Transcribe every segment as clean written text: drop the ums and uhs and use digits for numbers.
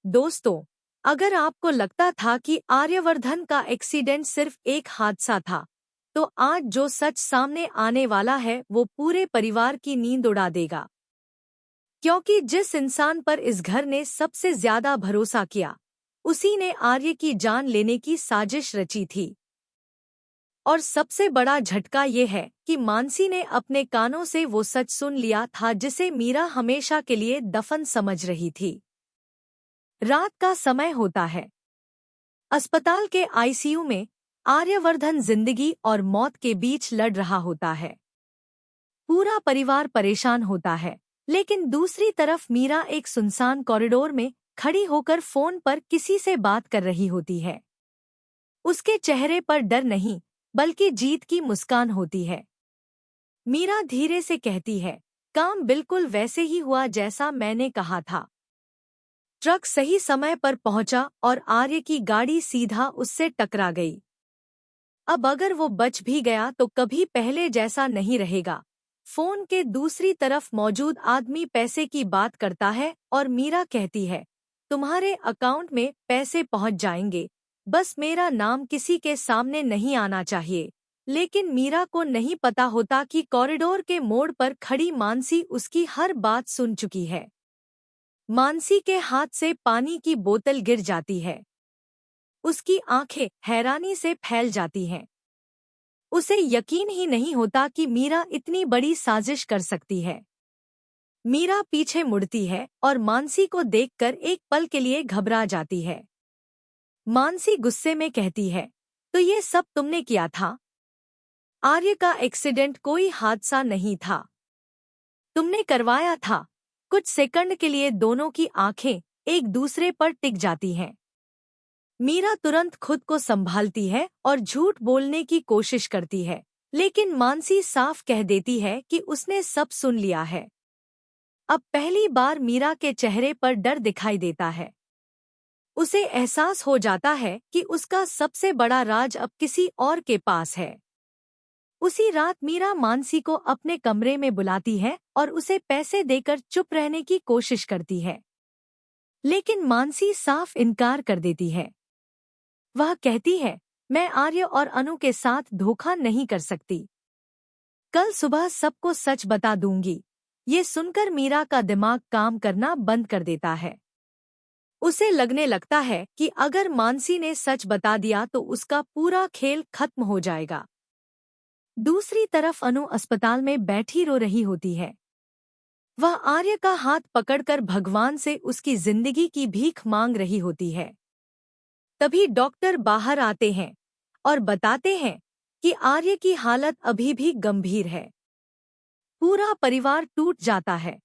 दोस्तों, अगर आपको लगता था कि आर्यवर्धन का एक्सीडेंट सिर्फ एक हादसा था, तो आज जो सच सामने आने वाला है वो पूरे परिवार की नींद उड़ा देगा। क्योंकि जिस इंसान पर इस घर ने सबसे ज्यादा भरोसा किया, उसी ने आर्य की जान लेने की साजिश रची थी। और सबसे बड़ा झटका ये है कि मानसी ने अपने कानों से वो सच सुन लिया था जिसे मीरा हमेशा के लिए दफन समझ रही थी। रात का समय होता है। अस्पताल के आईसीयू में आर्यवर्धन जिंदगी और मौत के बीच लड़ रहा होता है। पूरा परिवार परेशान होता है, लेकिन दूसरी तरफ मीरा एक सुनसान कॉरिडोर में खड़ी होकर फोन पर किसी से बात कर रही होती है। उसके चेहरे पर डर नहीं, बल्कि जीत की मुस्कान होती है। मीरा धीरे से कहती है, काम बिल्कुल वैसे ही हुआ जैसा मैंने कहा था। ट्रक सही समय पर पहुंचा और आर्य की गाड़ी सीधा उससे टकरा गई। अब अगर वो बच भी गया तो कभी पहले जैसा नहीं रहेगा। फोन के दूसरी तरफ मौजूद आदमी पैसे की बात करता है और मीरा कहती है, तुम्हारे अकाउंट में पैसे पहुंच जाएंगे, बस मेरा नाम किसी के सामने नहीं आना चाहिए। लेकिन मीरा को नहीं पता होता कि कॉरिडोर के मोड़ पर खड़ी मानसी उसकी हर बात सुन चुकी है। मानसी के हाथ से पानी की बोतल गिर जाती है। उसकी आंखें हैरानी से फैल जाती हैं। उसे यकीन ही नहीं होता कि मीरा इतनी बड़ी साजिश कर सकती है। मीरा पीछे मुड़ती है और मानसी को देखकर एक पल के लिए घबरा जाती है। मानसी गुस्से में कहती है, तो ये सब तुमने किया था? आर्य का एक्सीडेंट कोई हादसा नहीं था, तुमने करवाया था। कुछ सेकंड के लिए दोनों की आंखें एक दूसरे पर टिक जाती हैं। मीरा तुरंत खुद को संभालती है और झूठ बोलने की कोशिश करती है, लेकिन मानसी साफ कह देती है कि उसने सब सुन लिया है। अब पहली बार मीरा के चेहरे पर डर दिखाई देता है। उसे एहसास हो जाता है कि उसका सबसे बड़ा राज अब किसी और के पास है। उसी रात मीरा मानसी को अपने कमरे में बुलाती है और उसे पैसे देकर चुप रहने की कोशिश करती है, लेकिन मानसी साफ इनकार कर देती है। वह कहती है, मैं आर्य और अनु के साथ धोखा नहीं कर सकती। कल सुबह सबको सच बता दूंगी। ये सुनकर मीरा का दिमाग काम करना बंद कर देता है। उसे लगने लगता है कि अगर मानसी ने सच बता दिया तो उसका पूरा खेल खत्म हो जाएगा। दूसरी तरफ अनु अस्पताल में बैठी रो रही होती है। वह आर्य का हाथ पकड़कर भगवान से उसकी जिंदगी की भीख मांग रही होती है। तभी डॉक्टर बाहर आते हैं और बताते हैं कि आर्य की हालत अभी भी गंभीर है। पूरा परिवार टूट जाता है,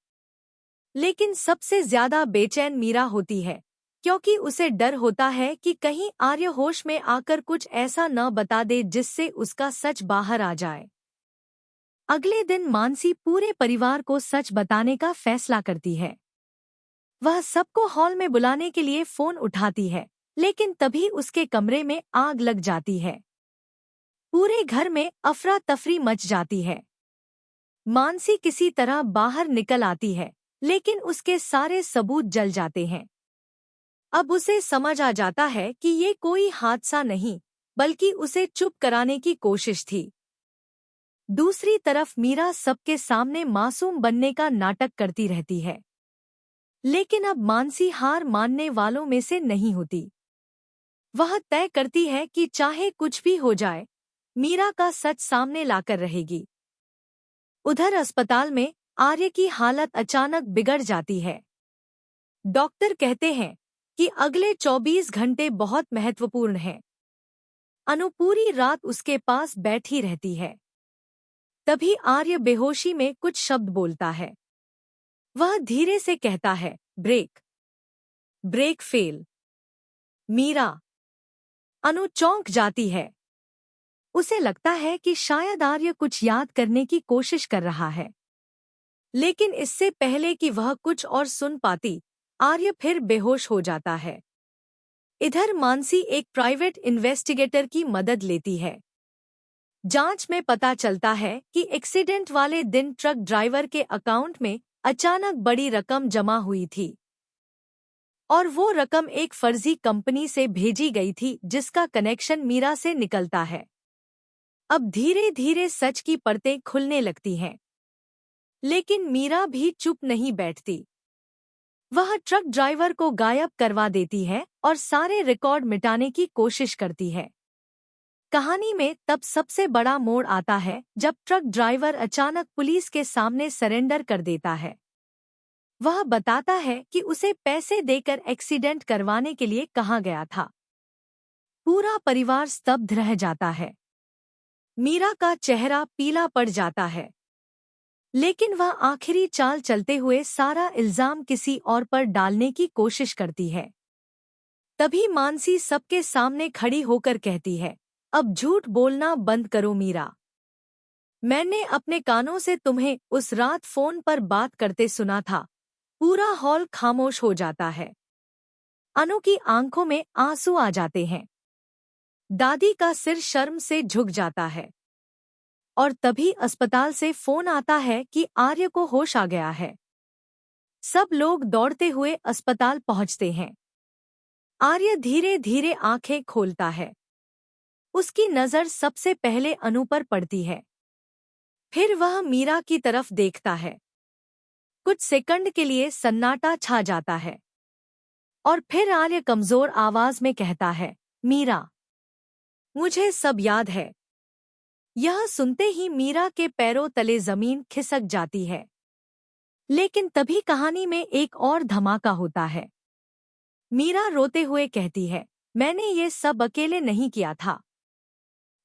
लेकिन सबसे ज्यादा बेचैन मीरा होती है, क्योंकि उसे डर होता है कि कहीं आर्य होश में आकर कुछ ऐसा न बता दे जिससे उसका सच बाहर आ जाए। अगले दिन मानसी पूरे परिवार को सच बताने का फैसला करती है। वह सबको हॉल में बुलाने के लिए फोन उठाती है, लेकिन तभी उसके कमरे में आग लग जाती है। पूरे घर में अफरा तफरी मच जाती है। मानसी किसी तरह बाहर निकल आती है, लेकिन उसके सारे सबूत जल जाते हैं। अब उसे समझ आ जाता है कि ये कोई हादसा नहीं, बल्कि उसे चुप कराने की कोशिश थी। दूसरी तरफ मीरा सबके सामने मासूम बनने का नाटक करती रहती है, लेकिन अब मानसी हार मानने वालों में से नहीं होती। वह तय करती है कि चाहे कुछ भी हो जाए, मीरा का सच सामने लाकर रहेगी। उधर अस्पताल में आर्य की हालत अचानक बिगड़ जाती है। डॉक्टर कहते हैं कि अगले 24 घंटे बहुत महत्वपूर्ण हैं। अनु पूरी रात उसके पास बैठी रहती है। तभी आर्य बेहोशी में कुछ शब्द बोलता है। वह धीरे से कहता है, brake. Brake fail. Meera. Anu चौंक जाती है। उसे लगता है कि शायद आर्य कुछ याद करने की कोशिश कर रहा है, लेकिन इससे पहले कि वह कुछ और सुन पाती, आर्य फिर बेहोश हो जाता है। इधर मानसी एक प्राइवेट इन्वेस्टिगेटर की मदद लेती है। जांच में पता चलता है कि एक्सीडेंट वाले दिन ट्रक ड्राइवर के अकाउंट में अचानक बड़ी रकम जमा हुई थी। और वो रकम एक फर्जी कंपनी से भेजी गई थी जिसका कनेक्शन मीरा से निकलता है। अब धीरे धीरे सच की परतें खुलने लगती हैं। लेकिन मीरा भी चुप नहीं बैठती। वह ट्रक ड्राइवर को गायब करवा देती है और सारे रिकॉर्ड मिटाने की कोशिश करती है। कहानी में तब सबसे बड़ा मोड़ आता है जब ट्रक ड्राइवर अचानक पुलिस के सामने सरेंडर कर देता है। वह बताता है कि उसे पैसे देकर एक्सीडेंट करवाने के लिए कहा गया था। पूरा परिवार स्तब्ध रह जाता है। मीरा का चेहरा पीला पड़ जाता है, लेकिन वह आखिरी चाल चलते हुए सारा इल्जाम किसी और पर डालने की कोशिश करती है। तभी मानसी सबके सामने खड़ी होकर कहती है, अब झूठ बोलना बंद करो मीरा। मैंने अपने कानों से तुम्हें उस रात फोन पर बात करते सुना था। पूरा हॉल खामोश हो जाता है। अनु की आंखों में आंसू आ जाते हैं। दादी का सिर शर्म से झुक जाता है। और तभी अस्पताल से फोन आता है कि आर्य को होश आ गया है। सब लोग दौड़ते हुए अस्पताल पहुंचते हैं। आर्य धीरे धीरे आंखें खोलता है। उसकी नजर सबसे पहले अनु पर पड़ती है। फिर वह मीरा की तरफ देखता है। कुछ सेकंड के लिए सन्नाटा छा जाता है और फिर आर्य कमजोर आवाज में कहता है, मीरा, मुझे सब याद है। यह सुनते ही मीरा के पैरों तले जमीन खिसक जाती है। लेकिन तभी कहानी में एक और धमाका होता है। मीरा रोते हुए कहती है, मैंने ये सब अकेले नहीं किया था।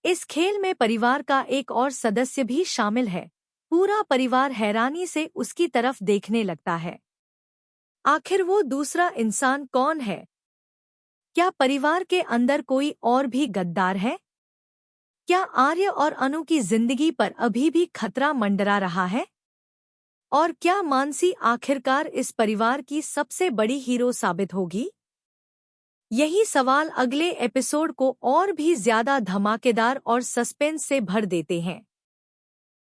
इस खेल में परिवार का एक और सदस्य भी शामिल है। पूरा परिवार हैरानी से उसकी तरफ देखने लगता है। आखिर वो दूसरा इंसान कौन है? क्या परिवार के अंदर कोई और भी गद्दार है? क्या आर्य और अनु की जिंदगी पर अभी भी खतरा मंडरा रहा है? और क्या मानसी आखिरकार इस परिवार की सबसे बड़ी हीरो साबित होगी? यही सवाल अगले एपिसोड को और भी ज्यादा धमाकेदार और सस्पेंस से भर देते हैं।